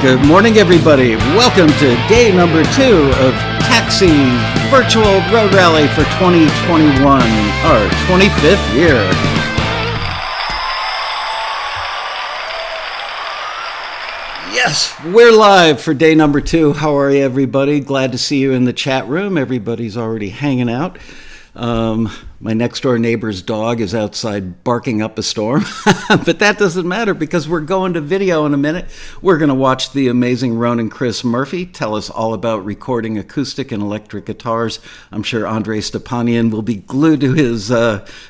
Good morning, everybody. Welcome to day number 2 of Taxi's Virtual Road Rally for 2021, our 25th year. Yes, we're live for day number 2. How are you, everybody? Glad to see you in the chat room. Everybody's already hanging out. My next door neighbor's dog is outside barking up a storm, but that doesn't matter because we're going to video in a minute. We're going to watch the amazing Ronan Chris Murphy tell us all about recording acoustic and electric guitars. I'm sure Andre Stepanian will be glued to his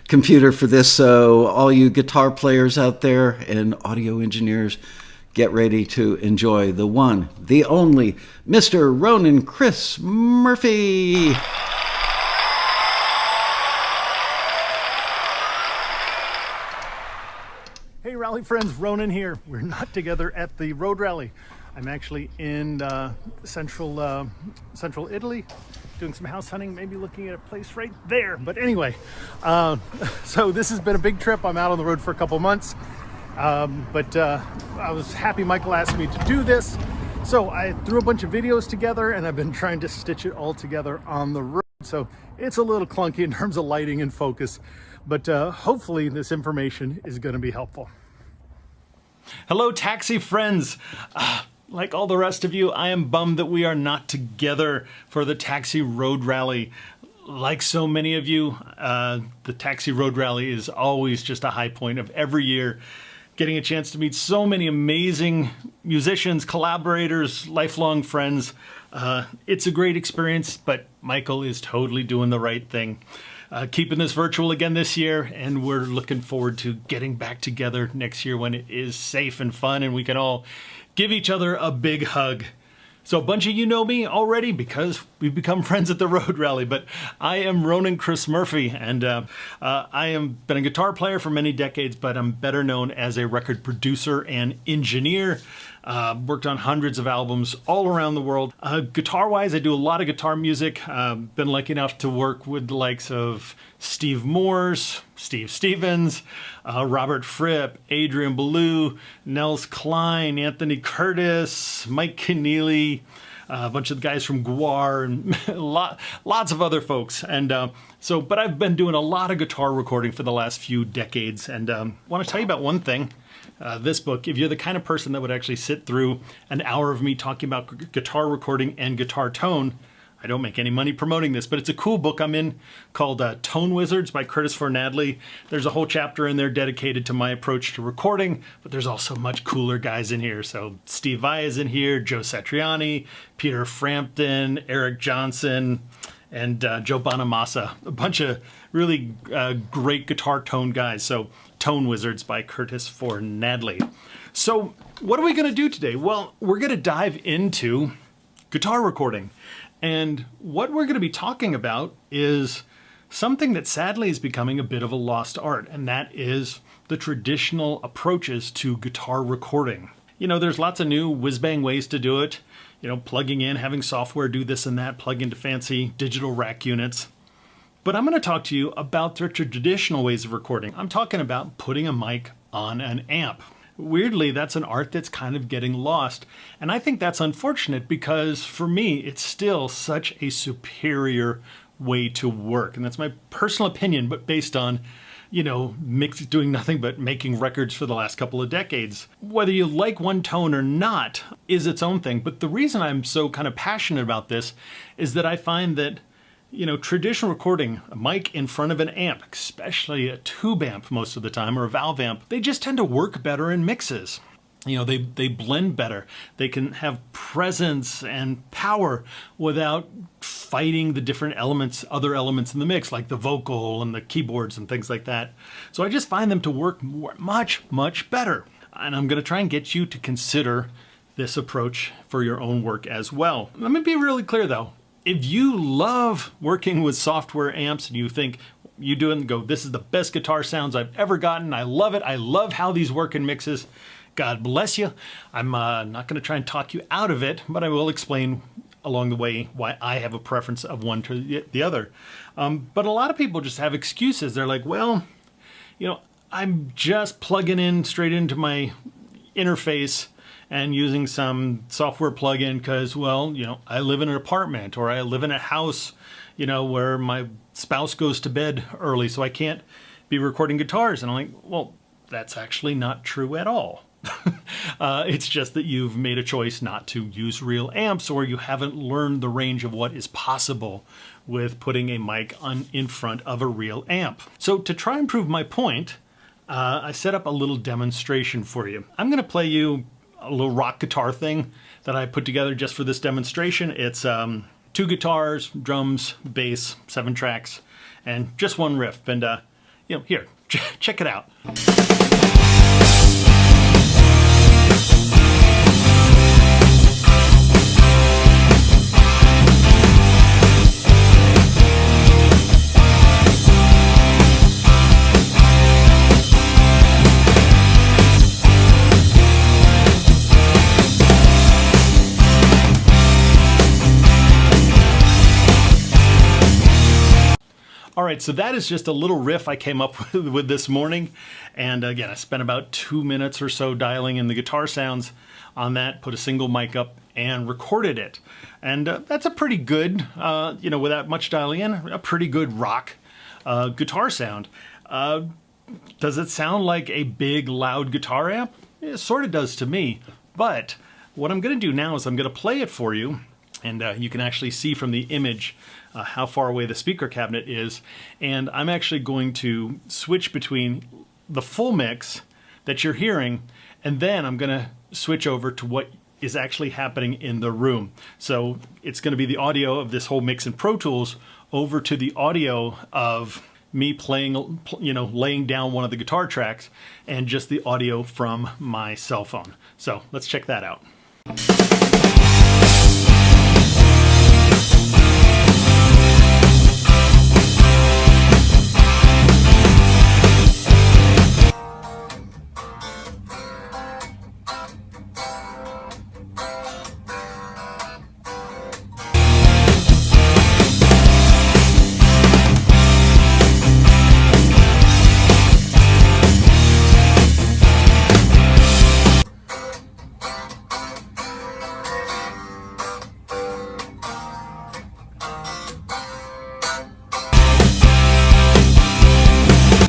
computer for this, so all you guitar players out there and audio engineers, get ready to enjoy the one, the only, Mr. Ronan Chris Murphy. Hey rally friends, Ronan here. We're not together at the road rally. I'm actually in central Italy doing some house hunting, maybe looking at a place right there. But anyway, so this has been a big trip. I'm out on the road for a couple months, but I was happy Michael asked me to do this. So I threw a bunch of videos together and I've been trying to stitch it all together on the road. So it's a little clunky in terms of lighting and focus, but hopefully this information is going to be helpful. Hello, taxi friends. Like all the rest of you, I am bummed that we are not together for the Taxi Road Rally. Like so many of you, the Taxi Road Rally is always just a high point of every year. Getting a chance to meet so many amazing musicians, collaborators, lifelong friends. It's a great experience, but Michael is totally doing the right thing. Keeping this virtual again this year, and we're looking forward to getting back together next year when it is safe and fun and we can all give each other a big hug. So a bunch of you know me already because we've become friends at the Road Rally, but I am Ronan Chris Murphy, and I am been a guitar player for many decades, but I'm better known as a record producer and engineer. Worked on hundreds of albums all around the world. Guitar-wise, I do a lot of guitar music. Been lucky enough to work with the likes of Steve Morse, Steve Stevens, Robert Fripp, Adrian Belew, Nels Cline, Anthony Curtis, Mike Keneally, a bunch of the guys from Guar, and lots of other folks. And but I've been doing a lot of guitar recording for the last few decades, and want to tell you about one thing. This book, if you're the kind of person that would actually sit through an hour of me talking about guitar recording and guitar tone, I don't make any money promoting this, but it's a cool book I'm in called Tone Wizards by Curtis Fernandley. There's a whole chapter in there dedicated to my approach to recording, but there's also much cooler guys in here. So Steve Vai is in here, Joe Satriani, Peter Frampton, Eric Johnson, and Joe Bonamassa, a bunch of really great guitar tone guys. So Tone Wizards by Curtis Fernandley. So what are we going to do today? Well, we're going to dive into guitar recording. And what we're going to be talking about is something that sadly is becoming a bit of a lost art, and that is the traditional approaches to guitar recording. You know, there's lots of new whiz-bang ways to do it. You know, plugging in, having software do this and that, plug into fancy digital rack units. But I'm going to talk to you about the traditional ways of recording. I'm talking about putting a mic on an amp. Weirdly, that's an art that's kind of getting lost. And I think that's unfortunate because for me, it's still such a superior way to work. And that's my personal opinion, but based on, you know, doing nothing but making records for the last couple of decades. Whether you like one tone or not is its own thing. But the reason I'm so kind of passionate about this is that I find that, you know, traditional recording, a mic in front of an amp, especially a tube amp most of the time, or a valve amp, they just tend to work better in mixes. You know, they blend better. They can have presence and power without fighting the different elements, other elements in the mix, like the vocal and the keyboards and things like that. So I just find them to work much better. And I'm going to try and get you to consider this approach for your own work as well. Let me be really clear though. If you love working with software amps and you think you do it and go, this is the best guitar sounds I've ever gotten, I love it, I love how these work in mixes, God bless you. I'm not going to try and talk you out of it, but I will explain along the way why I have a preference of one to the other. But a lot of people just have excuses. They're like, well, you know, I'm just plugging in straight into my interface and using some software plugin because, well, you know, I live in an apartment or I live in a house, you know, where my spouse goes to bed early, so I can't be recording guitars. And I'm like, well, that's actually not true at all. It's just that you've made a choice not to use real amps, or you haven't learned the range of what is possible with putting a mic in front of a real amp. So to try and prove my point, I set up a little demonstration for you. I'm going to play you a little rock guitar thing that I put together just for this demonstration. It's 2 guitars, drums, bass, 7 tracks, and just one riff. And you know, here, check it out. All right, so that is just a little riff I came up with this morning. And again, I spent about 2 minutes or so dialing in the guitar sounds on that, put a single mic up and recorded it. And that's a pretty good, you know, without much dialing in, a pretty good rock guitar sound. Does it sound like a big, loud guitar amp? It sort of does to me. But what I'm going to do now is I'm going to play it for you. And you can actually see from the image how far away the speaker cabinet is. And I'm actually going to switch between the full mix that you're hearing, and then I'm going to switch over to what is actually happening in the room. So it's going to be the audio of this whole mix in Pro Tools over to the audio of me playing, you know, laying down one of the guitar tracks, and just the audio from my cell phone. So let's check that out.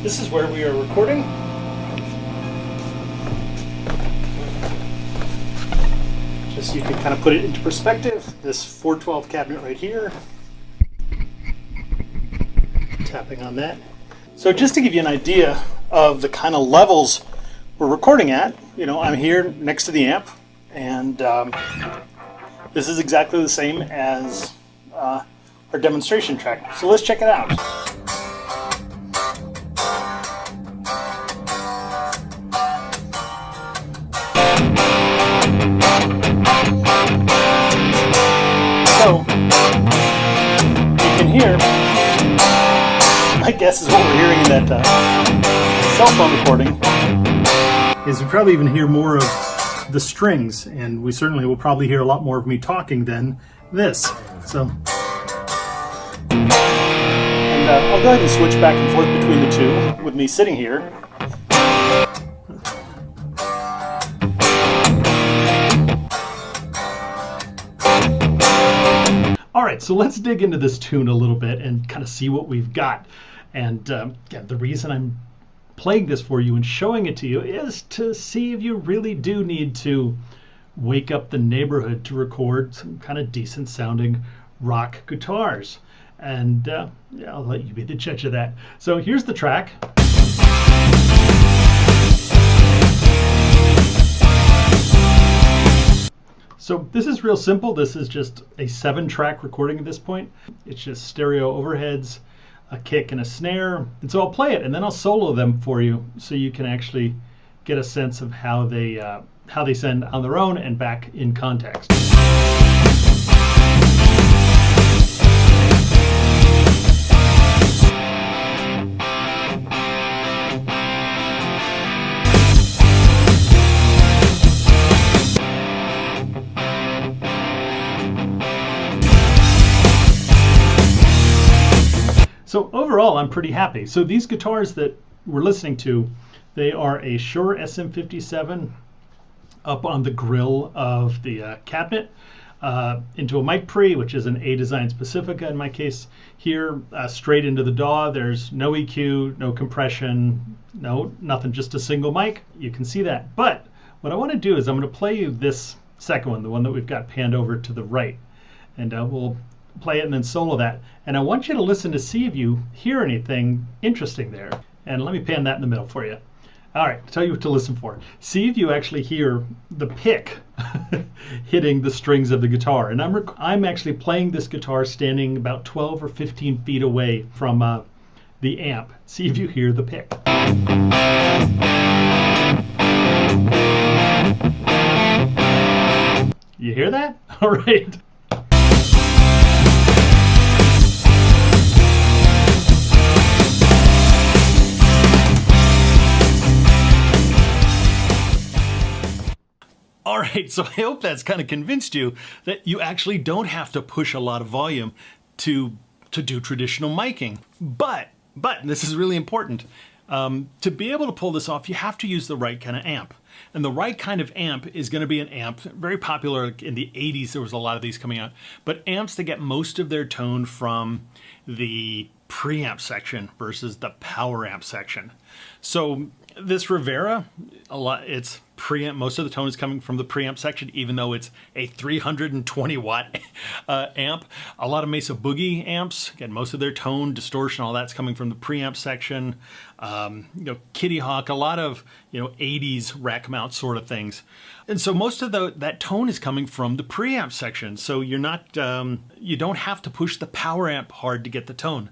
This is where we are recording. Just so you can kind of put it into perspective, this 412 cabinet right here. Tapping on that. So just to give you an idea of the kind of levels we're recording at, you know, I'm here next to the amp, and this is exactly the same as our demonstration track. So let's check it out. So, you can hear, my guess is what we're hearing in that cell phone recording, is you probably even hear more of the strings, and we certainly will probably hear a lot more of me talking than this. So, and I'll go ahead and switch back and forth between the two with me sitting here. All right, so let's dig into this tune a little bit and kind of see what we've got. And yeah, the reason I'm playing this for you and showing it to you is to see if you really do need to wake up the neighborhood to record some kind of decent sounding rock guitars. And yeah, I'll let you be the judge of that. So here's the track. So this is real simple. This is just a 7-track recording at this point. It's just stereo overheads, a kick and a snare. And so I'll play it and then I'll solo them for you so you can actually get a sense of how they sound on their own and back in context. So overall, I'm pretty happy. So these guitars that we're listening to, they are a Shure SM57 up on the grill of the cabinet into a mic pre, which is an A Design Specifica in my case here, straight into the DAW. There's no EQ, no compression, nothing, just a single mic. You can see that. But what I want to do is I'm going to play you this second one, the one that we've got panned over to the right. And we'll play it and then solo that. And I want you to listen to see if you hear anything interesting there. And let me pan that in the middle for you. All right, I'll tell you what to listen for. See if you actually hear the pick hitting the strings of the guitar. And I'm actually playing this guitar standing about 12 or 15 feet away from the amp. See if you hear the pick. You hear that? All right. All right, so I hope that's kind of convinced you that you actually don't have to push a lot of volume to do traditional miking. But this is really important. To be able to pull this off, you have to use the right kind of amp. And the right kind of amp is going to be an amp, very popular in the 80s, there was a lot of these coming out, but amps that get most of their tone from the preamp section versus the power amp section. So this Rivera, it's preamp, most of the tone is coming from the preamp section, even though it's a 320 watt amp. A lot of Mesa Boogie amps, again, most of their tone, distortion, all that's coming from the preamp section. Kitty Hawk, a lot of 80s rack mount sort of things. And so most of that tone is coming from the preamp section. So you're not, you don't have to push the power amp hard to get the tone.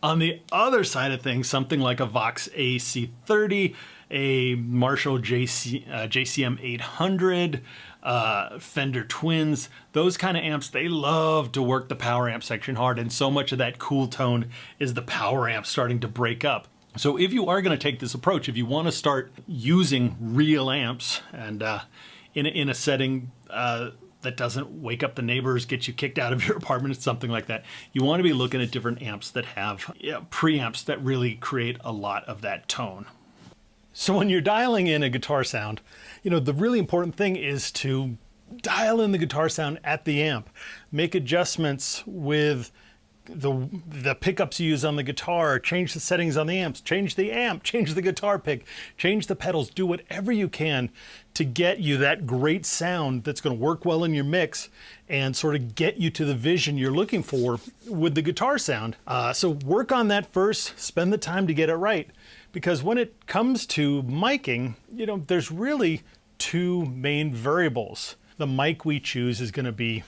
On the other side of things, something like a Vox AC30, a Marshall JCM 800, Fender Twins, those kind of amps, they love to work the power amp section hard, and so much of that cool tone is the power amp starting to break up. So if you are going to take this approach, if you want to start using real amps and in a setting that doesn't wake up the neighbors, get you kicked out of your apartment, something like that, you want to be looking at different amps that have preamps that really create a lot of that tone. So when you're dialing in a guitar sound, the really important thing is to dial in the guitar sound at the amp. Make adjustments with the pickups you use on the guitar, change the settings on the amps, change the amp, change the guitar pick, change the pedals, do whatever you can to get you that great sound that's going to work well in your mix and sort of get you to the vision you're looking for with the guitar sound. So work on that first, spend the time to get it right. Because when it comes to miking, there's really two main variables. The mic we choose is going to be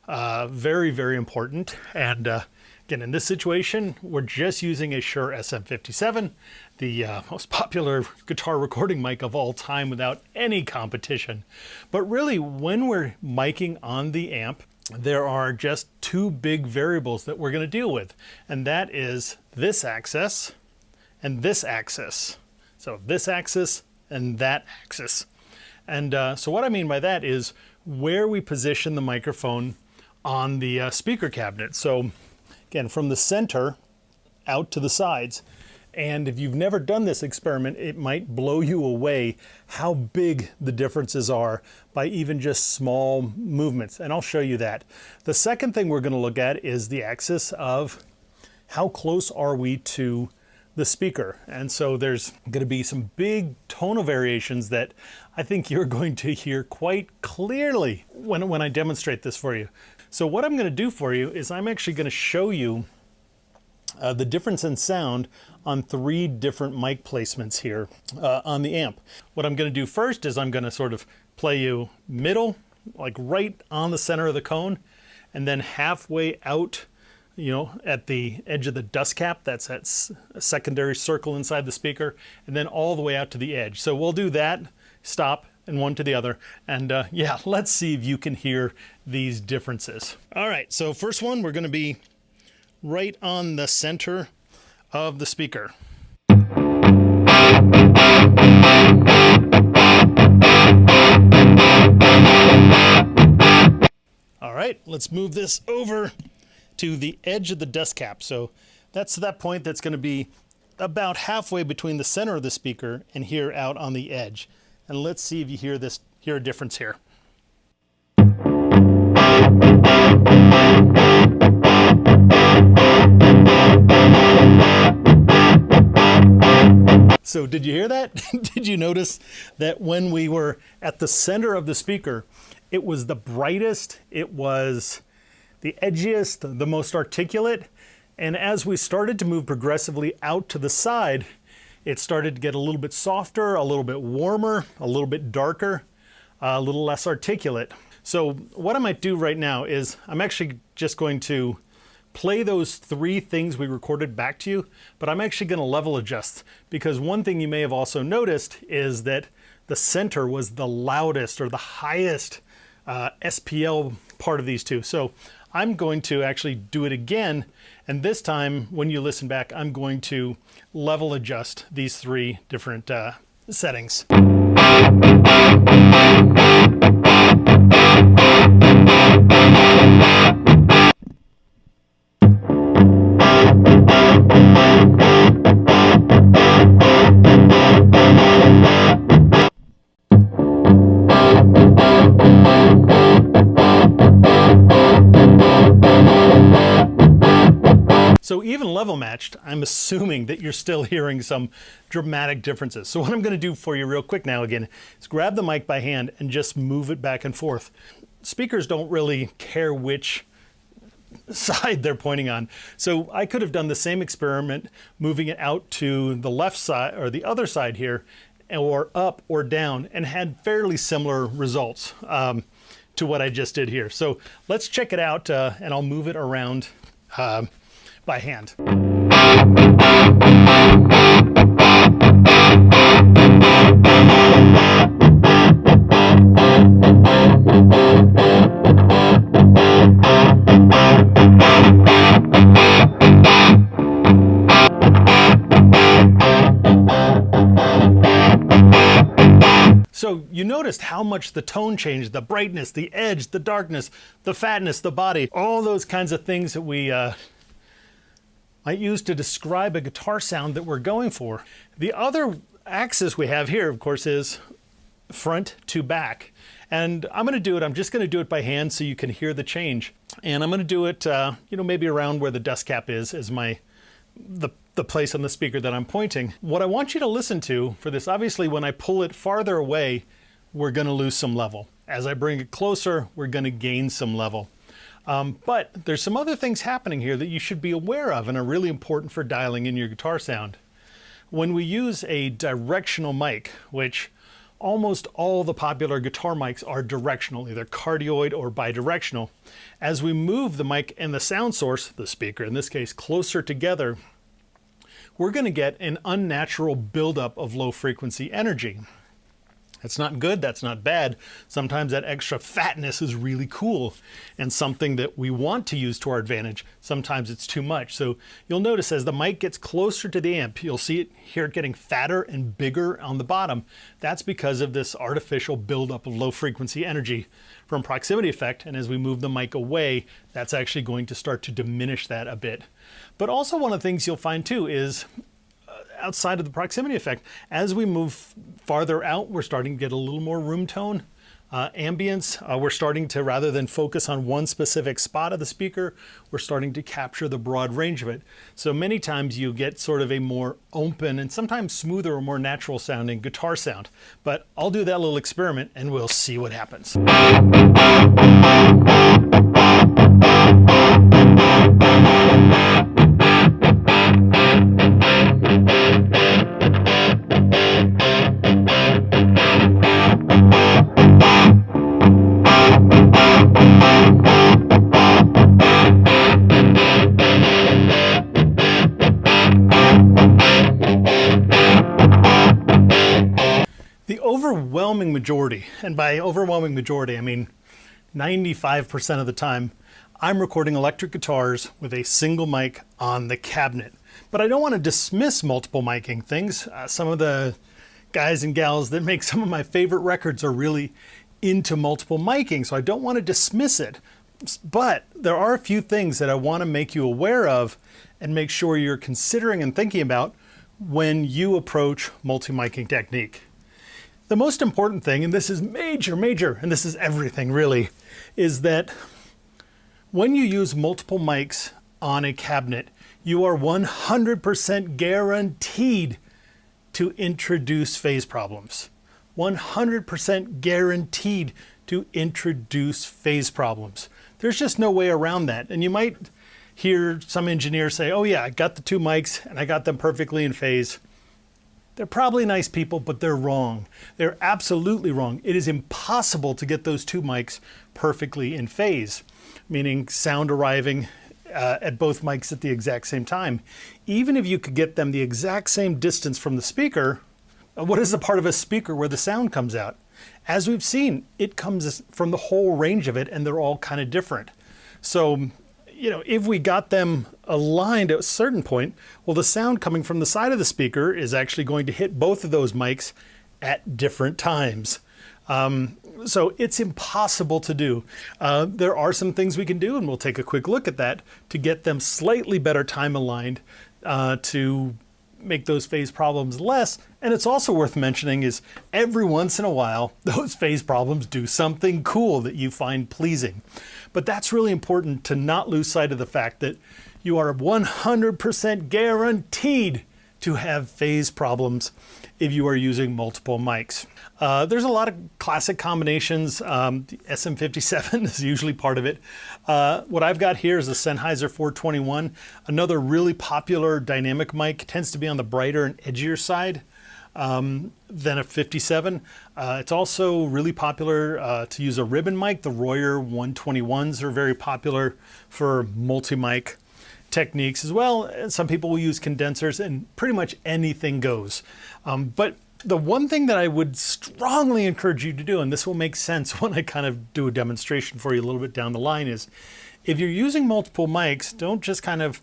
very, very important. And again, in this situation, we're just using a Shure SM57, the most popular guitar recording mic of all time without any competition. But really, when we're miking on the amp, there are just two big variables that we're going to deal with. And that is this axis and this axis. So this axis and that axis. And so what I mean by that is where we position the microphone on the speaker cabinet. So again, from the center out to the sides. And if you've never done this experiment, it might blow you away how big the differences are by even just small movements. And I'll show you that. The second thing we're going to look at is the axis of how close are we to the speaker. And so there's going to be some big tonal variations that I think you're going to hear quite clearly when I demonstrate this for you. So what I'm going to do for you is I'm actually going to show you the difference in sound on 3 different mic placements here on the amp. What I'm going to do first is I'm going to sort of play you middle, like right on the center of the cone, and then halfway out, at the edge of the dust cap, that's that secondary circle inside the speaker, and then all the way out to the edge. So we'll do that, stop, and one to the other. And yeah, let's see if you can hear these differences. All right, so first one, we're going to be right on the center of the speaker. All right, let's move this over to the edge of the dust cap. So that's that point that's going to be about halfway between the center of the speaker and here out on the edge. And let's see if you hear hear a difference here. So did you hear that? Did you notice that when we were at the center of the speaker, it was the brightest, it was the edgiest, the most articulate, and as we started to move progressively out to the side, it started to get a little bit softer, a little bit warmer, a little bit darker, a little less articulate. So what I might do right now is I'm actually just going to play those three things we recorded back to you, but I'm actually going to level adjust, because one thing you may have also noticed is that the center was the loudest or the highest SPL part of these two. So I'm going to actually do it again, and this time when you listen back, I'm going to level adjust these three different settings. So even level matched, I'm assuming that you're still hearing some dramatic differences. So what I'm going to do for you real quick now again is grab the mic by hand and just move it back and forth. Speakers don't really care which side they're pointing on. So I could have done the same experiment, moving it out to the left side or the other side here, or up or down, and had fairly similar results to what I just did here. So let's check it out, and I'll move it around by hand. So you noticed how much the tone changed, the brightness, the edge, the darkness, the fatness, the body, all those kinds of things that we might use to describe a guitar sound that we're going for. The other axis we have here, of course, is front to back. And I'm just going to do it by hand so you can hear the change. And I'm going to do it, maybe around where the dust cap is the place on the speaker that I'm pointing. What I want you to listen to for this, obviously when I pull it farther away, we're going to lose some level. As I bring it closer, we're going to gain some level. But there's some other things happening here that you should be aware of and are really important for dialing in your guitar sound. When we use a directional mic, which almost all the popular guitar mics are directional, either cardioid or bidirectional, as we move the mic and the sound source, the speaker in this case, closer together, we're going to get an unnatural buildup of low frequency energy. That's not good, that's not bad. Sometimes that extra fatness is really cool and something that we want to use to our advantage. Sometimes it's too much. So you'll notice as the mic gets closer to the amp, you'll hear it getting fatter and bigger on the bottom. That's because of this artificial buildup of low frequency energy from proximity effect. And as we move the mic away, that's actually going to start to diminish that a bit. But also one of the things you'll find too is outside of the proximity effect, as we move farther out, we're starting to get a little more room tone, ambience. We're starting to, rather than focus on one specific spot of the speaker, we're starting to capture the broad range of it. So many times you get sort of a more open and sometimes smoother or more natural sounding guitar sound. But I'll do that little experiment and we'll see what happens. The overwhelming majority, and by overwhelming majority I mean 95% of the time, I'm recording electric guitars with a single mic on the cabinet. But I don't want to dismiss multiple miking things. Some of the guys and gals that make some of my favorite records are really into multiple miking, so I don't want to dismiss it. But there are a few things that I want to make you aware of and make sure you're considering and thinking about when you approach multi-miking technique. The most important thing, and this is major, and this is everything really, is that when you use multiple mics on a cabinet, you are 100% guaranteed to introduce phase problems. 100% guaranteed to introduce phase problems. There's just no way around that. And you might hear some engineer say, oh yeah, I got the two mics and I got them perfectly in phase. They're probably nice people, but they're wrong. They're absolutely wrong. It is impossible to get those two mics perfectly in phase, meaning sound arriving at both mics at the exact same time. Even if you could get them the exact same distance from the speaker, what is the part of a speaker where the sound comes out? As we've seen, it comes from the whole range of it, and they're all kind of different. So, you know, if we got them aligned at a certain point, well, the sound coming from the side of the speaker is actually going to hit both of those mics at different times. So it's impossible to do. There are some things we can do, and we'll take a quick look at that to get them slightly better time aligned to make those phase problems less. And it's also worth mentioning is every once in a while, those phase problems do something cool that you find pleasing. But that's really important to not lose sight of the fact that you are 100% guaranteed to have phase problems if you are using multiple mics. There's a lot of classic combinations. The SM57 is usually part of it. What I've got here is a Sennheiser 421. Another really popular dynamic mic, tends to be on the brighter and edgier side than a 57. It's also really popular to use a ribbon mic. The Royer 121s are very popular for multi-mic techniques as well. And some people will use condensers, and pretty much anything goes. But the one thing that I would strongly encourage you to do, and this will make sense when I kind of do a demonstration for you a little bit down the line, is if you're using multiple mics, don't just kind of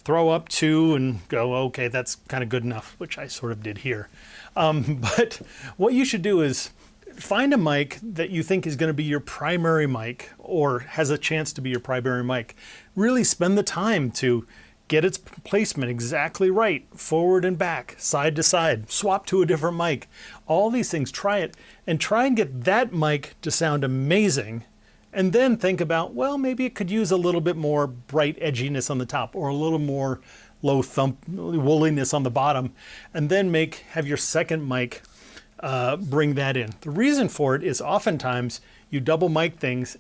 throw up two and go, okay, that's kind of good enough, which I sort of did here. But what you should do is find a mic that you think is going to be your primary mic or has a chance to be your primary mic. Really spend the time to get its placement exactly right, forward and back, side to side, swap to a different mic. All these things, try it, and try and get that mic to sound amazing. And then think about, well, maybe it could use a little bit more bright edginess on the top or a little more low thump wooliness on the bottom. And then have your second mic bring that in. The reason for it is oftentimes you double mic things,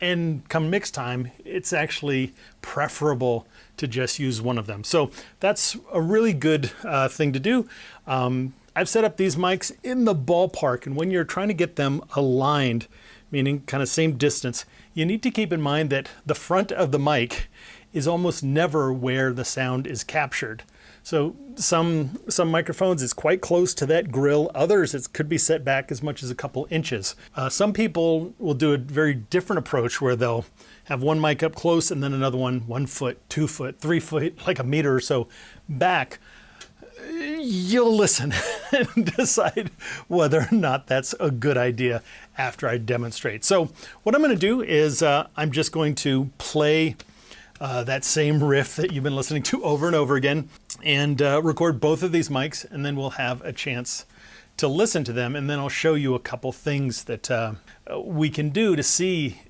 and come mix time, it's actually preferable to just use one of them. So that's a really good thing to do. I've set up these mics in the ballpark, and when you're trying to get them aligned, meaning kind of same distance, you need to keep in mind that the front of the mic is almost never where the sound is captured. So some microphones is quite close to that grill. Others, it could be set back as much as a couple inches. Some people will do a very different approach where they'll have one mic up close and then another one 1 foot, 2 foot, 3 foot, like a meter or so back. You'll listen and decide whether or not that's a good idea after I demonstrate. So what I'm going to do is I'm just going to play that same riff that you've been listening to over and over again, and record both of these mics, and then we'll have a chance to listen to them, and then I'll show you a couple things that we can do to see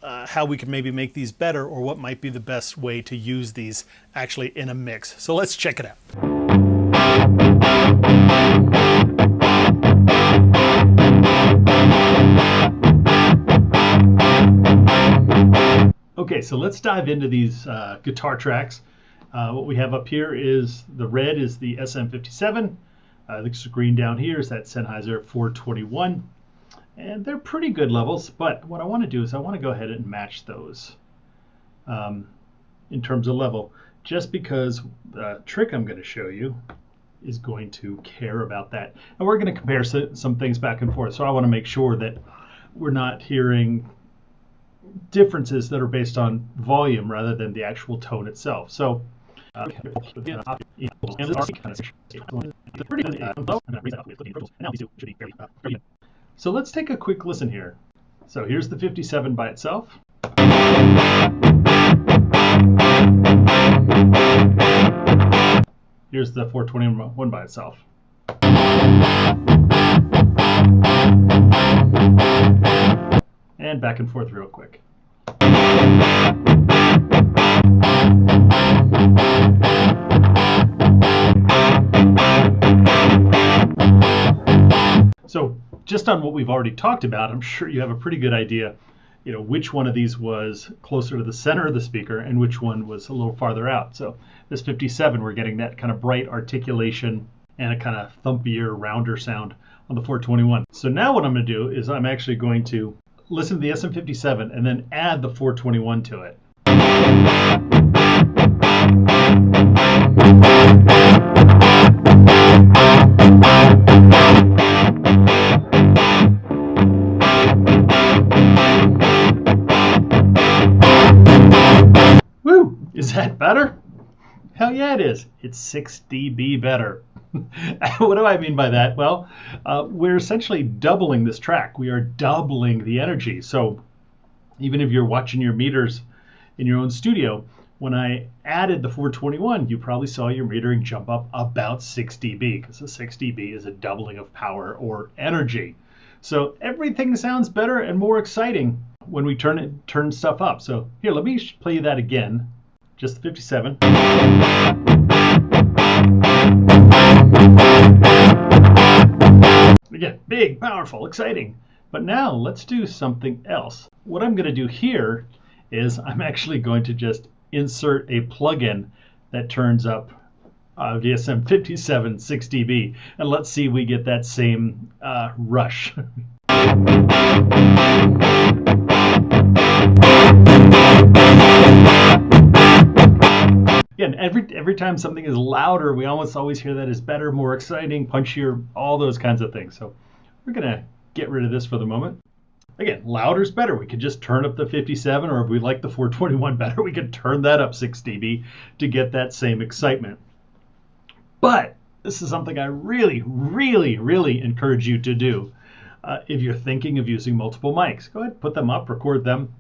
how we can maybe make these better, or what might be the best way to use these actually in a mix. So let's check it out. Okay, so let's dive into these guitar tracks. What we have up here is the red is the SM57. The green down here is that Sennheiser 421. And they're pretty good levels, but what I want to do is I want to go ahead and match those in terms of level, just because the trick I'm going to show you is going to care about that. And we're going to compare some things back and forth, so I want to make sure that we're not hearing differences that are based on volume rather than the actual tone itself. So so let's take a quick listen here. So here's the 57 by itself. Here's the 421 by itself. And back and forth real quick. So just on what we've already talked about, I'm sure you have a pretty good idea, which one of these was closer to the center of the speaker and which one was a little farther out. So this 57, we're getting that kind of bright articulation and a kind of thumpier, rounder sound on the 421. So now what I'm going to do is I'm actually going to listen to the SM57 and then add the 421 to it. Woo! Is that better? Hell yeah, it is. It's 6 dB better. What do I mean by that? Well, we're essentially doubling this track. We are doubling the energy. So even if you're watching your meters in your own studio, when I added the 421, you probably saw your metering jump up about 6 dB, because the 6 dB is a doubling of power or energy. So everything sounds better and more exciting when we turn stuff up. So here, let me play you that again. Just the 57. Again, big, powerful, exciting. But now let's do something else. What I'm going to do here is I'm actually going to just insert a plugin that turns up the SM57 6 dB, and let's see if we get that same rush. Again, every time something is louder, we almost always hear that is better, more exciting, punchier, all those kinds of things. So we're going to get rid of this for the moment. Again, louder is better. We could just turn up the 57, or if we like the 421 better, we could turn that up 6 dB to get that same excitement. But this is something I really, really, really encourage you to do. If you're thinking of using multiple mics, go ahead, put them up, record them.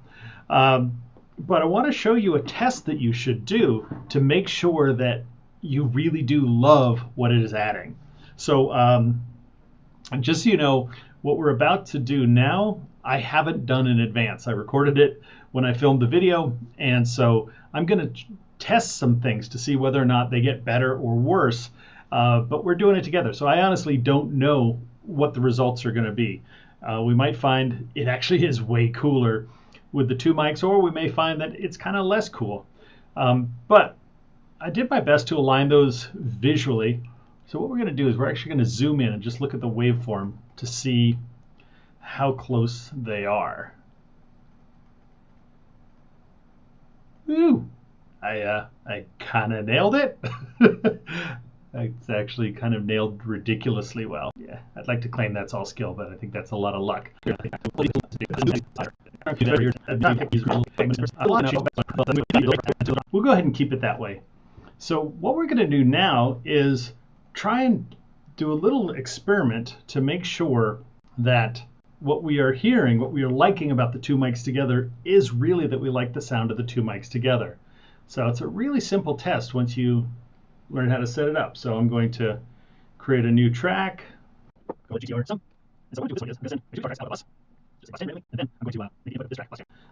But I want to show you a test that you should do to make sure that you really do love what it is adding. So just so you know, what we're about to do now, I haven't done in advance. I recorded it when I filmed the video, and so I'm going to test some things to see whether or not they get better or worse, but we're doing it together. So I honestly don't know what the results are going to be. We might find it actually is way cooler with the two mics, or we may find that it's kind of less cool. But I did my best to align those visually. So what we're going to do is we're actually going to zoom in and just look at the waveform to see how close they are. Ooh, I kind of nailed it. It's actually kind of nailed ridiculously well. Yeah, I'd like to claim that's all skill, but I think that's a lot of luck. We'll go ahead and keep it that way. So what we're going to do now is try and do a little experiment to make sure that what we are hearing, what we are liking about the two mics together, is really that we like the sound of the two mics together. So it's a really simple test once you learn how to set it up. So I'm going to create a new track.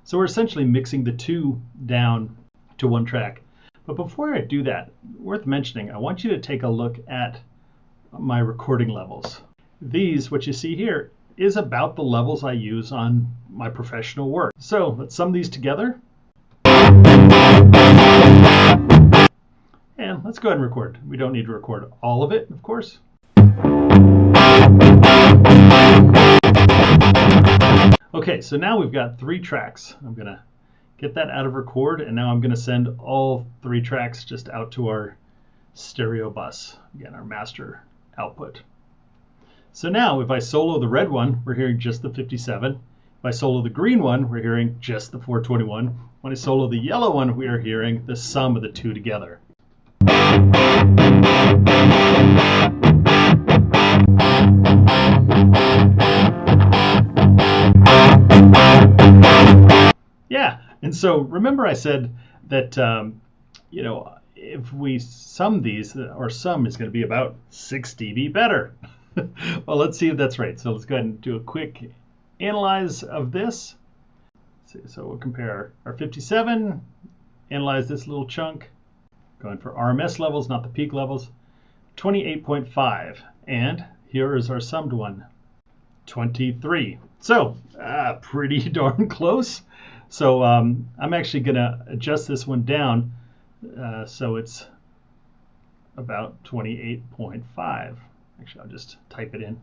So we're essentially mixing the two down to one track. But before I do that, worth mentioning, I want you to take a look at my recording levels. These, what you see here, is about the levels I use on my professional work. So let's sum these together. And let's go ahead and record. We don't need to record all of it, of course. Okay, so now we've got 3 tracks. I'm going to get that out of record, and now I'm going to send all 3 tracks just out to our stereo bus, again, our master output. So now if I solo the red one, we're hearing just the 57. If I solo the green one, we're hearing just the 421. When I solo the yellow one, we are hearing the sum of the two together. Yeah, and so remember I said that if we sum these, our sum is going to be about 6 dB better. Well, let's see if that's right. So let's go ahead and do a quick analyze of this. See, so we'll compare our 57, analyze this little chunk, going for RMS levels, not the peak levels, 28.5. And here is our summed one, 23. So pretty darn close. So I'm actually going to adjust this one down so it's about 28.5. Actually, I'll just type it in.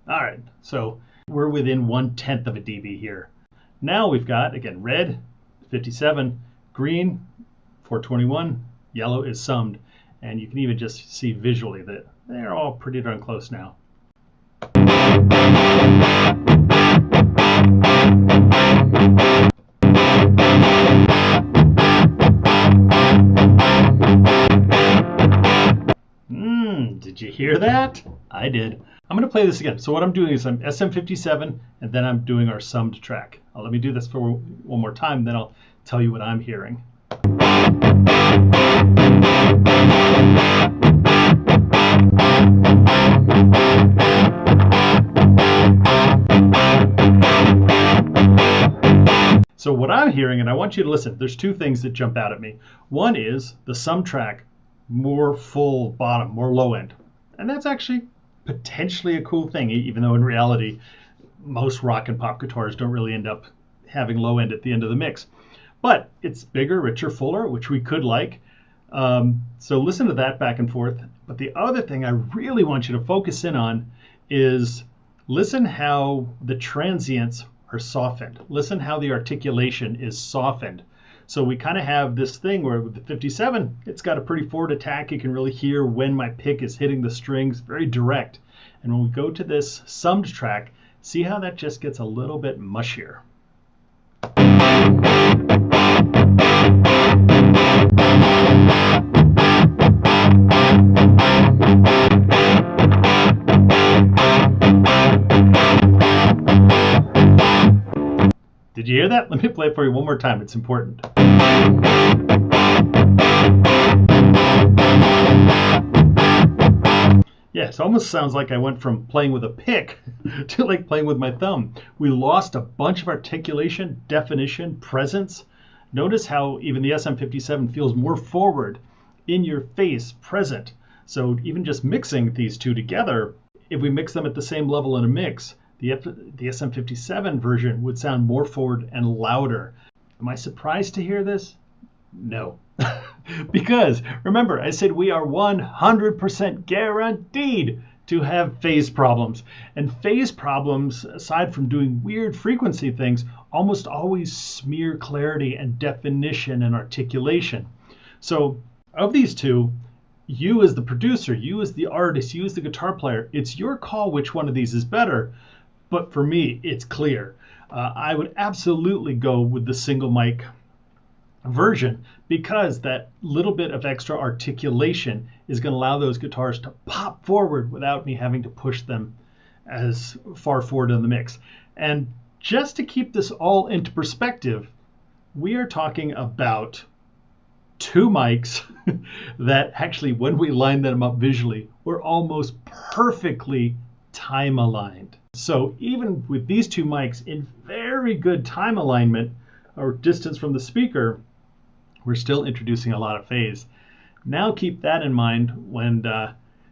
All right, so we're within 1/10 of a dB here. Now we've got, again, red, 57, green, 421, yellow is summed. And you can even just see visually that they're all pretty darn close now. Did you hear that? I did. I'm going to play this again. So what I'm doing is I'm SM57 and then I'm doing our summed track. Let me do this for one more time, then I'll tell you what I'm hearing. So what I'm hearing, and I want you to listen, there's two things that jump out at me. One is the sum track, more full bottom, more low end. And that's actually potentially a cool thing, even though in reality, most rock and pop guitars don't really end up having low end at the end of the mix. But it's bigger, richer, fuller, which we could like. So listen to that back and forth. But the other thing I really want you to focus in on is listen how the transients are softened. Listen how the articulation is softened. So we kind of have this thing where with the 57, it's got a pretty forward attack. You can really hear when my pick is hitting the strings, very direct. And when we go to this summed track, see how that just gets a little bit mushier. Did you hear that? Let me play it for you one more time. It's important. Yeah, it almost sounds like I went from playing with a pick to like playing with my thumb. We lost a bunch of articulation, definition, presence. Notice how even the SM57 feels more forward, in your face, present. So even just mixing these two together, if we mix them at the same level in a mix, the SM57 version would sound more forward and louder. Am I surprised to hear this? No. Because remember, I said we are 100% guaranteed to have phase problems. And phase problems, aside from doing weird frequency things, almost always smear clarity and definition and articulation. So of these two, you as the producer, you as the artist, you as the guitar player, it's your call which one of these is better. But for me, it's clear. I would absolutely go with the single mic version because that little bit of extra articulation is going to allow those guitars to pop forward without me having to push them as far forward in the mix. And just to keep this all into perspective, we are talking about two mics that actually, when we line them up visually, were almost perfectly time aligned. So even with these two mics in very good time alignment or distance from the speaker, we're still introducing a lot of phase. Now keep that in mind when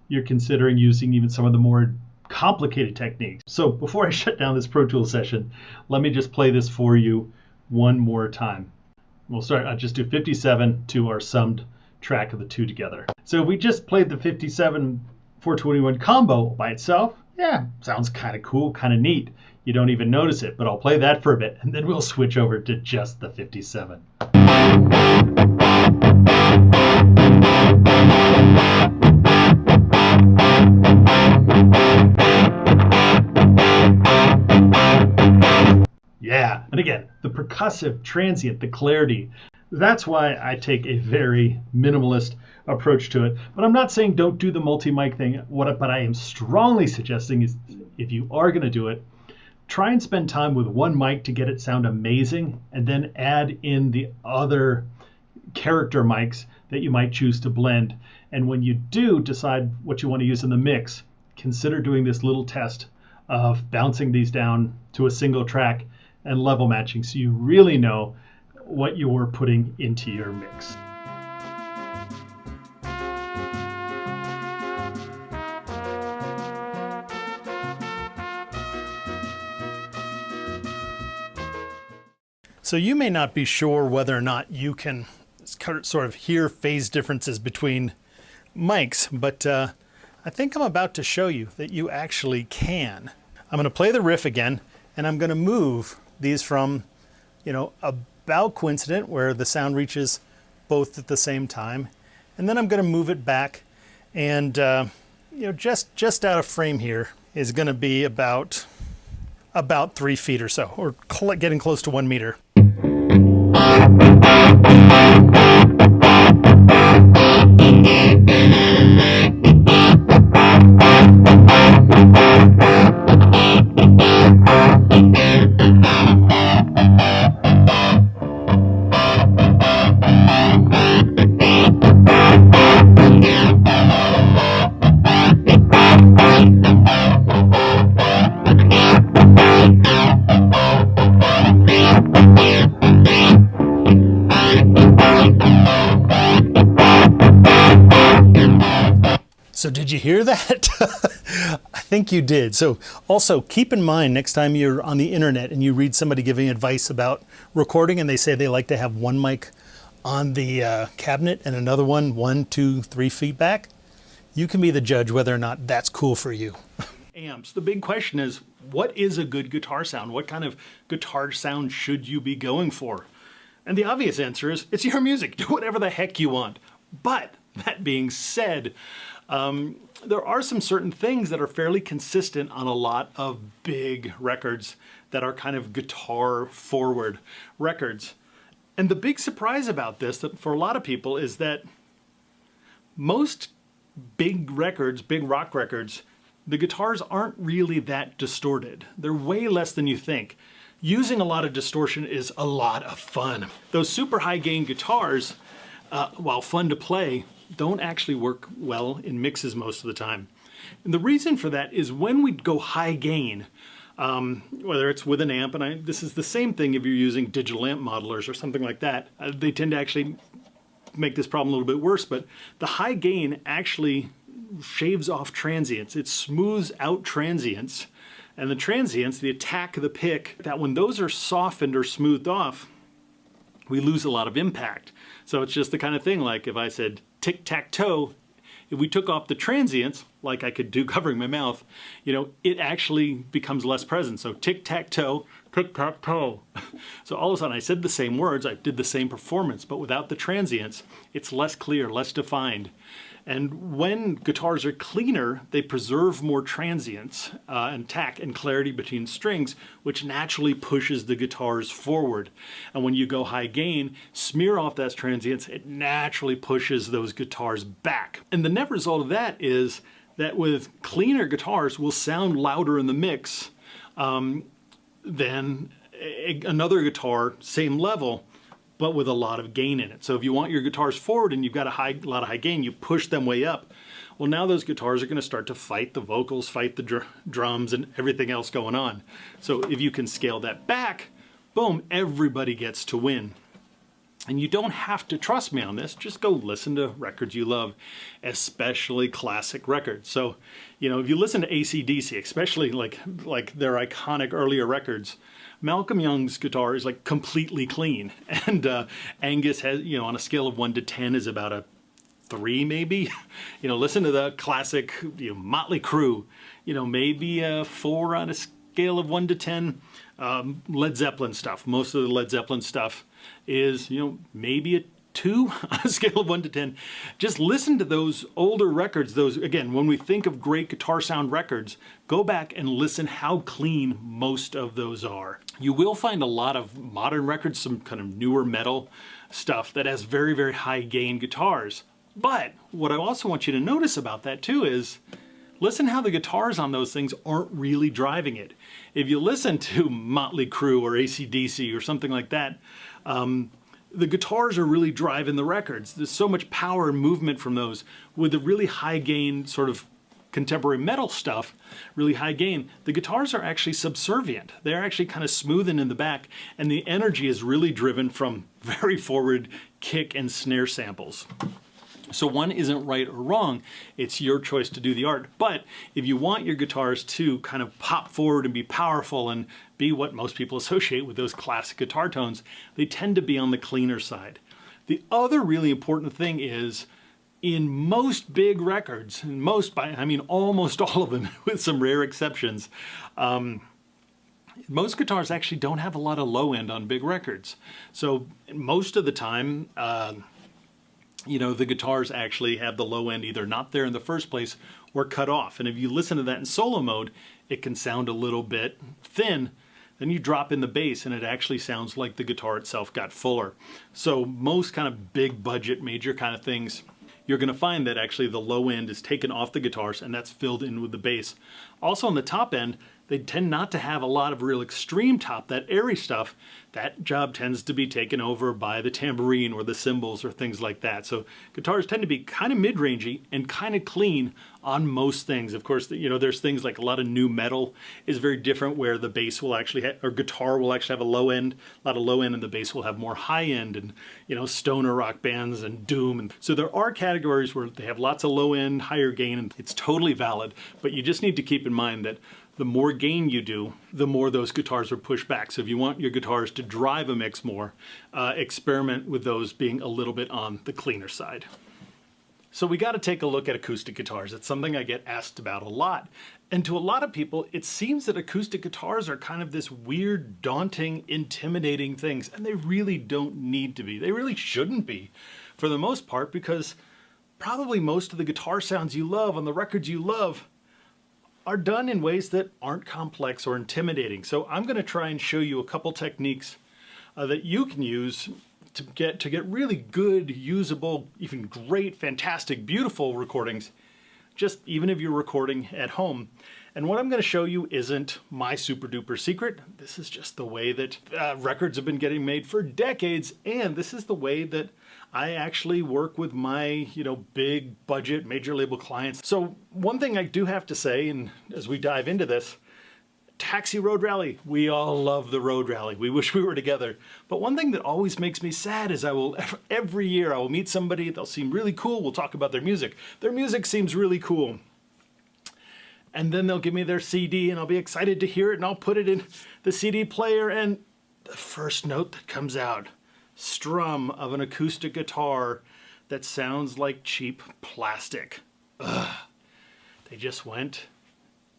you're considering using even some of the more complicated techniques. So before I shut down this Pro Tools session, let me just play this for you one more time. We'll start, I'll just do 57 to our summed track of the two together. So we just played the 57 421 combo by itself. Yeah, sounds kind of cool, kind of neat. You don't even notice it, but I'll play that for a bit, and then we'll switch over to just the 57. Yeah, and again, the percussive, transient, the clarity. That's why I take a very minimalist approach to it. But I'm not saying don't do the multi-mic thing. But I am strongly suggesting is if you are going to do it, try and spend time with one mic to get it sound amazing, and then add in the other character mics that you might choose to blend. And when you do decide what you want to use in the mix, consider doing this little test of bouncing these down to a single track and level matching so you really know what you're putting into your mix. So you may not be sure whether or not you can sort of hear phase differences between mics, but I think I'm about to show you that you actually can. I'm going to play the riff again, and I'm going to move these from, about coincident where the sound reaches both at the same time, and then I'm going to move it back, and just out of frame here is going to be about 3 feet or so, or getting close to 1 meter. So did you hear that? I think you did. So also keep in mind next time you're on the internet and you read somebody giving advice about recording and they say they like to have one mic on the cabinet and another one 1, 2, 3 feet back, you can be the judge whether or not that's cool for you. Amps. The big question is, what is a good guitar sound? What kind of guitar sound should you be going for? And the obvious answer is, it's your music. Do whatever the heck you want. But that being said, there are some certain things that are fairly consistent on a lot of big records that are kind of guitar forward records. And the big surprise about this, that for a lot of people, is that most big records, big rock records, the guitars aren't really that distorted. They're way less than you think. Using a lot of distortion is a lot of fun. Those super high gain guitars, while fun to play, don't actually work well in mixes most of the time. And the reason for that is when we go high gain, whether it's with an amp, and this is the same thing if you're using digital amp modelers or something like that, they tend to actually make this problem a little bit worse, but the high gain actually shaves off transients. It smooths out transients, and the transients, the attack of the pick, that when those are softened or smoothed off, we lose a lot of impact. So it's just the kind of thing like if I said tic-tac-toe, if we took off the transients, like I could do covering my mouth, it actually becomes less present. So tic-tac-toe, tic-tac-toe. So all of a sudden I said the same words, I did the same performance, but without the transients, it's less clear, less defined. And when guitars are cleaner, they preserve more transients and tack and clarity between strings, which naturally pushes the guitars forward. And when you go high gain, smear off those transients, it naturally pushes those guitars back. And the net result of that is that with cleaner guitars will sound louder in the mix than another guitar, same level, but with a lot of gain in it. So if you want your guitars forward and you've got a lot of high gain, you push them way up. Well, now those guitars are going to start to fight the vocals, fight the drums, and everything else going on. So if you can scale that back, boom, everybody gets to win. And you don't have to trust me on this, just go listen to records you love, especially classic records. So, if you listen to AC/DC, especially like their iconic earlier records, Malcolm Young's guitar is like completely clean. And Angus has, on a scale of 1 to 10 is about a 3 maybe. Listen to the classic Motley Crue, maybe a 4 on a scale of 1 to 10. Led Zeppelin stuff, most of the Led Zeppelin stuff is, maybe a 2 on a scale of 1 to 10. Just listen to those older records. Those, again, when we think of great guitar sound records, go back and listen how clean most of those are. You will find a lot of modern records, some kind of newer metal stuff that has very, very high gain guitars. But what I also want you to notice about that too is, listen how the guitars on those things aren't really driving it. If you listen to Motley Crue or AC/DC or something like that, the guitars are really driving the records. There's so much power and movement from those with the really high gain sort of contemporary metal stuff, really high gain, the guitars are actually subservient. They're actually kind of smoothing in the back, and the energy is really driven from very forward kick and snare samples. So one isn't right or wrong, it's your choice to do the art. But if you want your guitars to kind of pop forward and be powerful and be what most people associate with those classic guitar tones, they tend to be on the cleaner side. The other really important thing is, in most big records, and most by, I mean almost all of them with some rare exceptions, most guitars actually don't have a lot of low end on big records. So most of the time, the guitars actually have the low end either not there in the first place or cut off. And if you listen to that in solo mode, it can sound a little bit thin. Then you drop in the bass and it actually sounds like the guitar itself got fuller. So most kind of big budget, major kind of things, you're going to find that actually the low end is taken off the guitars and that's filled in with the bass. Also on the top end, they tend not to have a lot of real extreme top, that airy stuff. That job tends to be taken over by the tambourine or the cymbals or things like that. So guitars tend to be kind of mid-rangey and kind of clean on most things. Of course, there's things like a lot of new metal is very different, where the bass will actually or guitar will actually have a low end, a lot of low end, and the bass will have more high end, and stoner rock bands and doom. And so there are categories where they have lots of low end, higher gain, and it's totally valid. But you just need to keep in mind that the more gain you do, the more those guitars are pushed back. So if you want your guitars to drive a mix more, experiment with those being a little bit on the cleaner side. So we got to take a look at acoustic guitars. It's something I get asked about a lot. And to a lot of people, it seems that acoustic guitars are kind of this weird, daunting, intimidating things. And they really don't need to be. They really shouldn't be, for the most part, because probably most of the guitar sounds you love on the records you love are done in ways that aren't complex or intimidating. So I'm going to try and show you a couple techniques that you can use to get really good, usable, even great, fantastic, beautiful recordings, just even if you're recording at home. And what I'm going to show you isn't my super duper secret. This is just the way that records have been getting made for decades, and this is the way that I actually work with my, big budget major label clients. So one thing I do have to say, and as we dive into this, Taxi Road Rally. We all love the Road Rally. We wish we were together. But one thing that always makes me sad is every year I will meet somebody, they'll seem really cool, we'll talk about their music. Their music seems really cool. And then they'll give me their CD and I'll be excited to hear it and I'll put it in the CD player, and the first note that comes out, strum of an acoustic guitar that sounds like cheap plastic. Ugh. They just went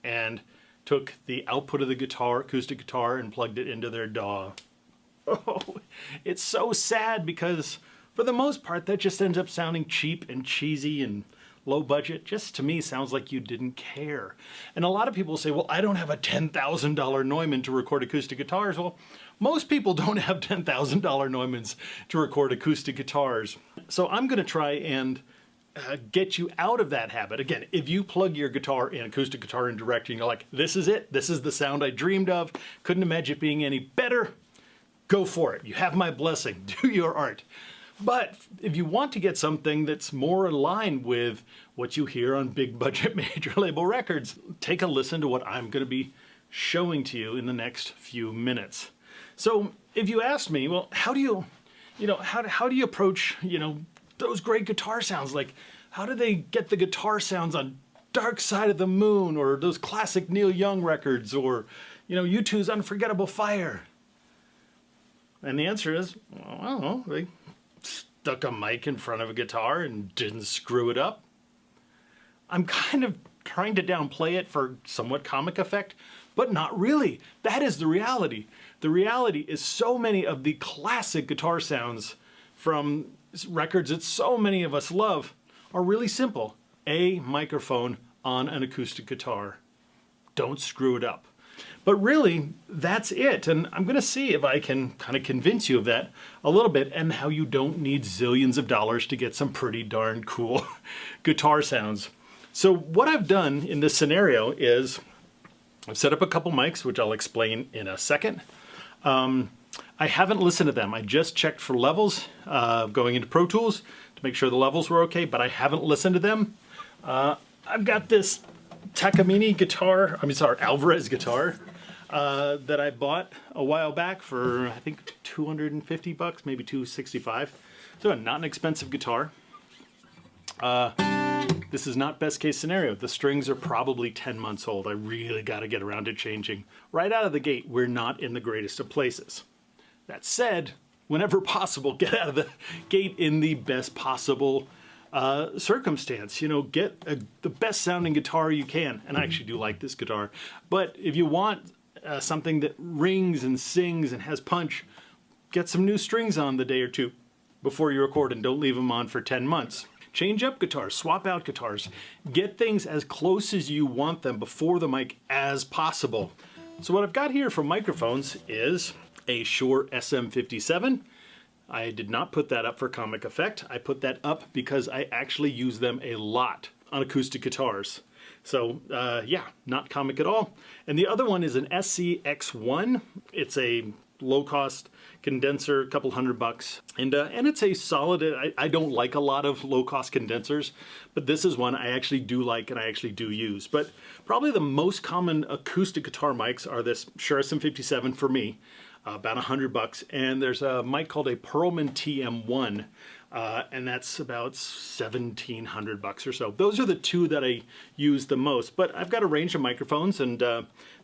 and took the output of the guitar, acoustic guitar, and plugged it into their DAW. Oh, it's so sad, because for the most part that just ends up sounding cheap and cheesy and low budget. Just to me sounds like you didn't care. And a lot of people say, well, I don't have a $10,000 Neumann to record acoustic guitars. Well, most people don't have $10,000 Neumanns to record acoustic guitars. So I'm going to try and get you out of that habit. Again, if you plug your guitar in, acoustic guitar in direct, and you're like, this is it, this is the sound I dreamed of, couldn't imagine it being any better, go for it. You have my blessing. Do your art. But if you want to get something that's more in line with what you hear on big budget major label records, take a listen to what I'm going to be showing to you in the next few minutes. So if you ask me, well, how do you approach, those great guitar sounds? Like, how do they get the guitar sounds on Dark Side of the Moon, or those classic Neil Young records, or, U2's Unforgettable Fire? And the answer is, well, I don't know. They stuck a mic in front of a guitar and didn't screw it up. I'm kind of trying to downplay it for somewhat comic effect, but not really. That is the reality. The reality is so many of the classic guitar sounds from records that so many of us love are really simple. A microphone on an acoustic guitar. Don't screw it up. But really, that's it. And I'm going to see if I can kind of convince you of that a little bit, and how you don't need zillions of dollars to get some pretty darn cool guitar sounds. So what I've done in this scenario is I've set up a couple mics, which I'll explain in a second. I haven't listened to them. I just checked for levels going into Pro Tools to make sure the levels were okay, but I haven't listened to them. I've got this Takamine guitar, Alvarez guitar that I bought a while back for, I think, 250 bucks, maybe 265. So not an expensive guitar. This is not best case scenario. The strings are probably 10 months old. I really got to get around to changing. Right out of the gate, we're not in the greatest of places. That said, whenever possible, get out of the gate in the best possible circumstance. You know, get the best sounding guitar you can. And I actually do like this guitar. But if you want something that rings and sings and has punch, get some new strings on the day or two before you record, and don't leave them on for 10 months. Change up guitars, swap out guitars, get things as close as you want them before the mic as possible. So what I've got here for microphones is a Shure SM57. I did not put that up for comic effect. I put that up because I actually use them a lot on acoustic guitars. So yeah, not comic at all. And the other one is an SCX1. It's a low-cost condenser, a couple $100, and it's a solid. I don't like a lot of low-cost condensers, but this is one I actually do like and I actually do use. But probably the most common acoustic guitar mics are this Shure SM57 for me, about $100, and there's a mic called a Perlman TM1, and that's about $1,700 or so. Those are the two that I use the most, but I've got a range of microphones, and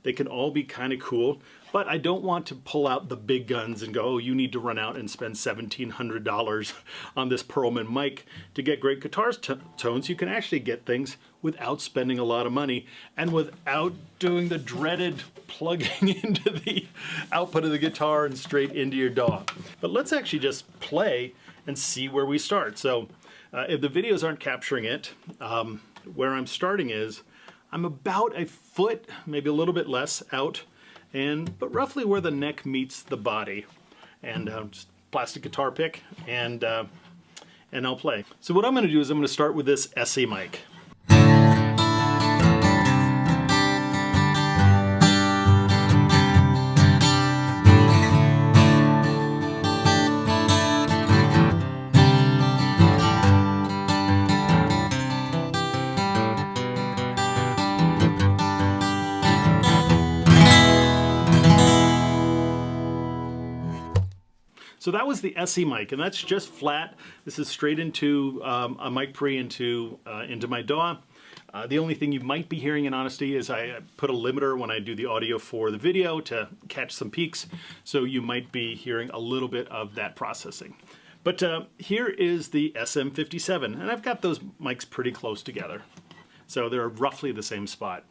they can all be kind of cool, but I don't want to pull out the big guns and go, oh, you need to run out and spend $1,700 on this Perlman mic to get great guitar tones. You can actually get things without spending a lot of money and without doing the dreaded plugging into the output of the guitar and straight into your DAW. But let's actually just play and see where we start. So if the videos aren't capturing it, where I'm starting is I'm about a foot, maybe a little bit less out, but roughly where the neck meets the body. And just plastic guitar pick, and I'll play. So what I'm going to do is I'm going to start with this SE mic. So that was the SE mic, and that's just flat. This is straight into a mic pre into my DAW. The only thing you might be hearing in honesty is I put a limiter when I do the audio for the video to catch some peaks, so you might be hearing a little bit of that processing. But here is the SM57, and I've got those mics pretty close together. So they're roughly the same spot.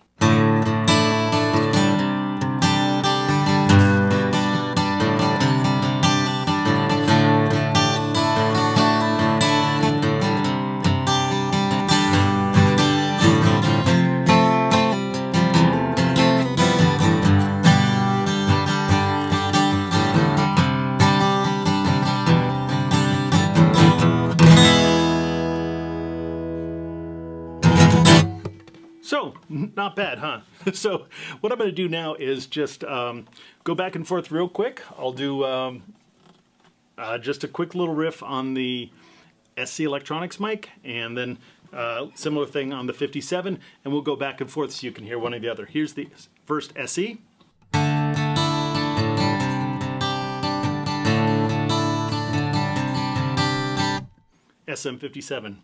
So, not bad, huh? So, what I'm going to do now is just go back and forth real quick. I'll do just a quick little riff on the SC Electronics mic, and then similar thing on the 57, and we'll go back and forth so you can hear one or the other. Here's the first SE. SM57.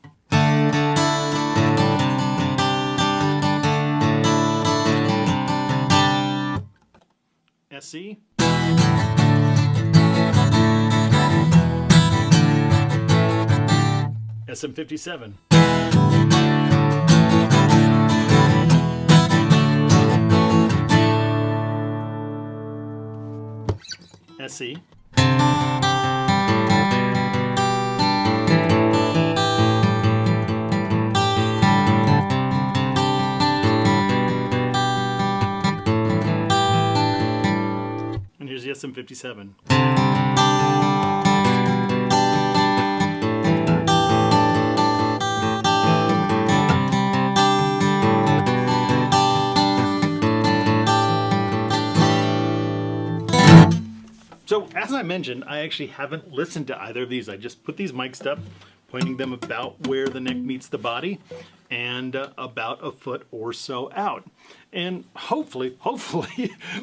SE. SM57. SE. And here's the SM57. So as I mentioned, I actually haven't listened to either of these. I just put these mics up, pointing them about where the neck meets the body and about a foot or so out. And hopefully,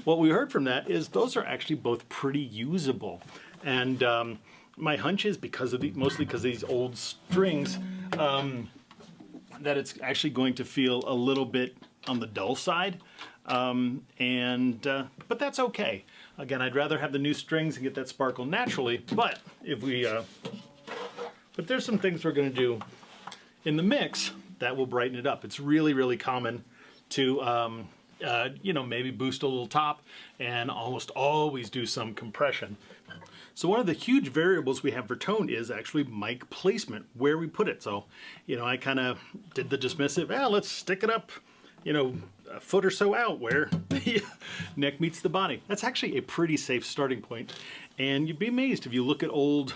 what we heard from that is those are actually both pretty usable. And my hunch is mostly because of these old strings, that it's actually going to feel a little bit on the dull side. But that's okay. Again, I'd rather have the new strings and get that sparkle naturally, but but there's some things we're going to do in the mix that will brighten it up. It's really, really common to, maybe boost a little top and almost always do some compression. So one of the huge variables we have for tone is actually mic placement, where we put it. So, I kind of did the dismissive, let's stick it up, a foot or so out where the neck meets the body. That's actually a pretty safe starting point. And you'd be amazed if you look at old,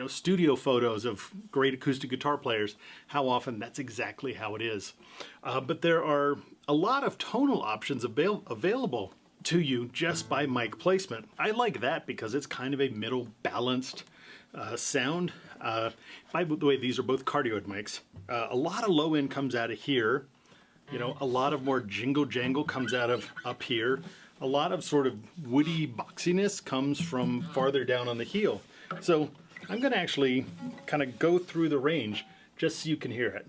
studio photos of great acoustic guitar players, how often that's exactly how it is. But there are a lot of tonal options available to you just by mic placement. I like that because it's kind of a middle balanced sound. By the way, these are both cardioid mics. A lot of low end comes out of here. A lot of more jingle jangle comes out of up here. A lot of sort of woody boxiness comes from farther down on the heel. So I'm going to actually kind of go through the range just so you can hear it.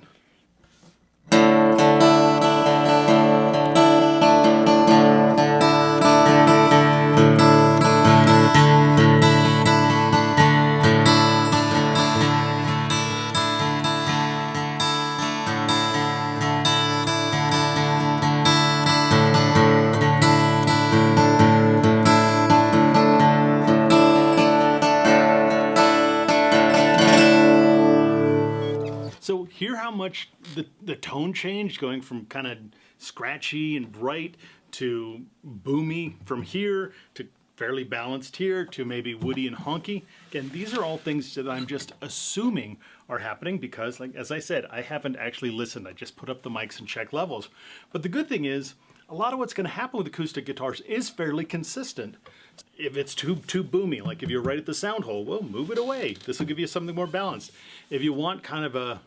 So hear how much the tone changed, going from kind of scratchy and bright to boomy from here to fairly balanced here to maybe woody and honky. Again, these are all things that I'm just assuming are happening because, like as I said, I haven't actually listened. I just put up the mics and check levels. But the good thing is, a lot of what's going to happen with acoustic guitars is fairly consistent. If it's too boomy, like if you're right at the sound hole, well, move it away. This will give you something more balanced. If you want kind of a,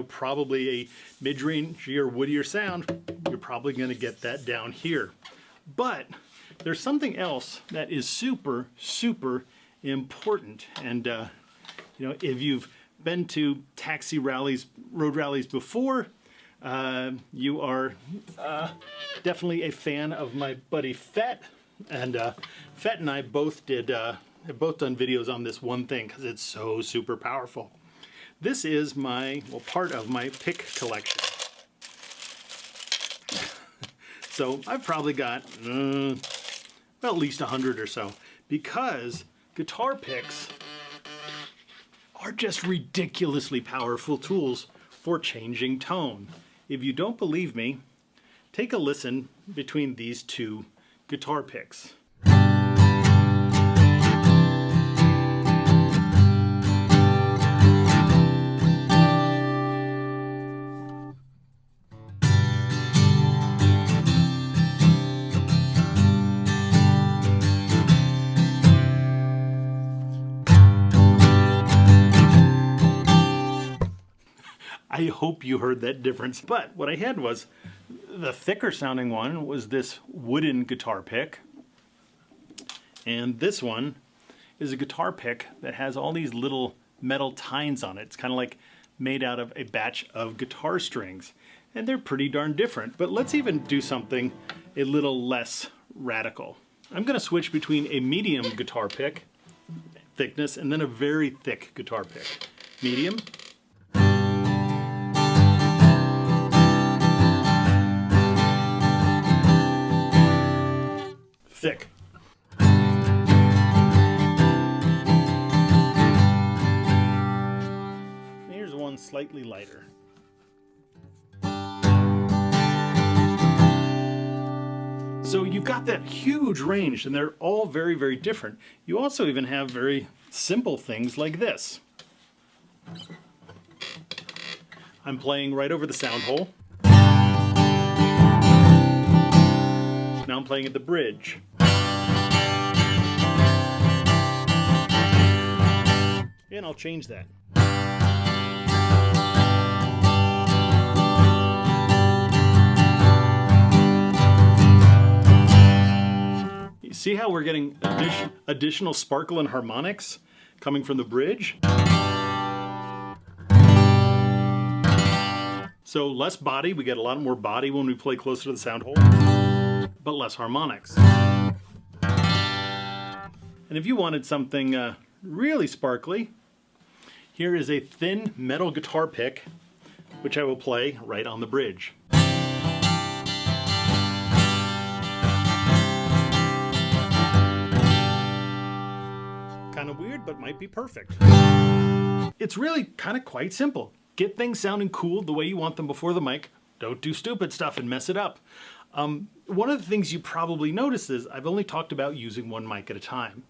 probably a mid-range or woodier sound, you're probably going to get that down here. But there's something else that is super, super important. And, if you've been to taxi rallies, road rallies before, you are definitely a fan of my buddy Fett. And Fett and I both have both done videos on this one thing because it's so super powerful. This is part of my pick collection. So I've probably got at least 100 or so, because guitar picks are just ridiculously powerful tools for changing tone. If you don't believe me, take a listen between these two guitar picks. I hope you heard that difference. But what I had was, the thicker sounding one was this wooden guitar pick. And this one is a guitar pick that has all these little metal tines on it. It's kind of like made out of a batch of guitar strings. And they're pretty darn different. But let's even do something a little less radical. I'm going to switch between a medium guitar pick thickness and then a very thick guitar pick. Medium. Thick. Here's one slightly lighter. So you've got that huge range, and they're all very, very different. You also even have very simple things like this. I'm playing right over the sound hole. Now I'm playing at the bridge. And I'll change that. See how we're getting additional sparkle and harmonics coming from the bridge? So less body, we get a lot more body when we play closer to the sound hole, but less harmonics. And if you wanted something really sparkly, here is a thin metal guitar pick, which I will play right on the bridge. Kind of weird, but might be perfect. It's really kind of quite simple. Get things sounding cool the way you want them before the mic. Don't do stupid stuff and mess it up. One of the things you probably noticed is I've only talked about using one mic at a time.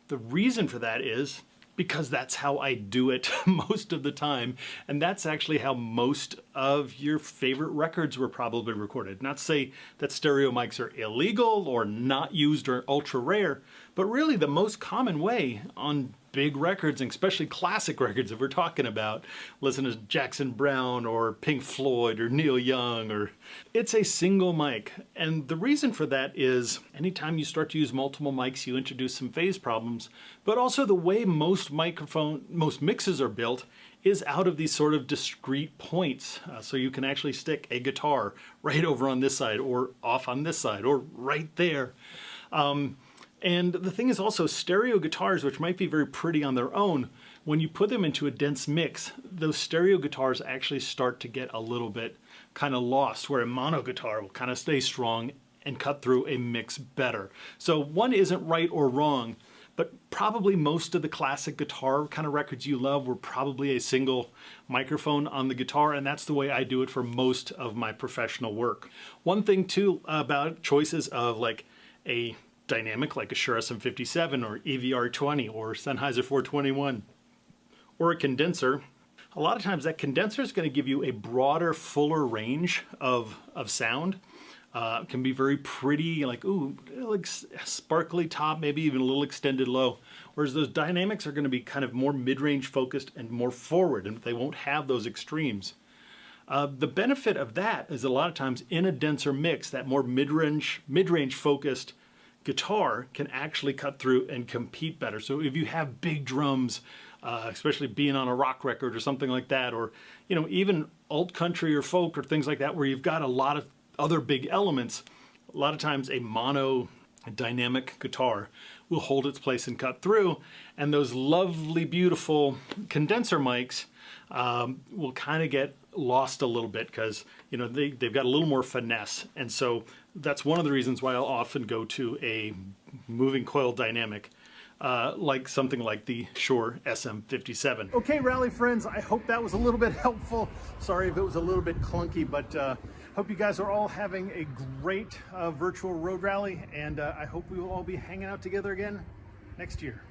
The reason for that is because that's how I do it most of the time, and that's actually how most of your favorite records were probably recorded. Not to say that stereo mics are illegal or not used or ultra rare, but really the most common way on big records, and especially classic records if we're talking about, listen to Jackson Browne or Pink Floyd or Neil Young, or it's a single mic. And the reason for that is anytime you start to use multiple mics, you introduce some phase problems, but also the way most mixes are built is out of these sort of discrete points. So you can actually stick a guitar right over on this side or off on this side or right there. And the thing is also stereo guitars, which might be very pretty on their own, when you put them into a dense mix, those stereo guitars actually start to get a little bit kind of lost, where a mono guitar will kind of stay strong and cut through a mix better. So one isn't right or wrong, but probably most of the classic guitar kind of records you love were probably a single microphone on the guitar, and that's the way I do it for most of my professional work. One thing too about choices of like a dynamic like a Shure SM57 or EVR20 or Sennheiser 421 or a condenser, a lot of times that condenser is going to give you a broader, fuller range of sound. It can be very pretty, like ooh, like sparkly top, maybe even a little extended low. Whereas those dynamics are going to be kind of more mid-range focused and more forward, and they won't have those extremes. The benefit of that is a lot of times in a denser mix, that more mid-range focused guitar can actually cut through and compete better. So if you have big drums, especially being on a rock record or something like that, or even alt country or folk or things like that, where you've got a lot of other big elements, a lot of times a mono dynamic guitar will hold its place and cut through, and those lovely, beautiful condenser mics will kind of get lost a little bit because they've got a little more finesse. And so that's one of the reasons why I'll often go to a moving coil dynamic like something like the Shure SM57. Okay, rally friends, I hope that was a little bit helpful. Sorry if it was a little bit clunky, but hope you guys are all having a great virtual road rally, and I hope we will all be hanging out together again next year.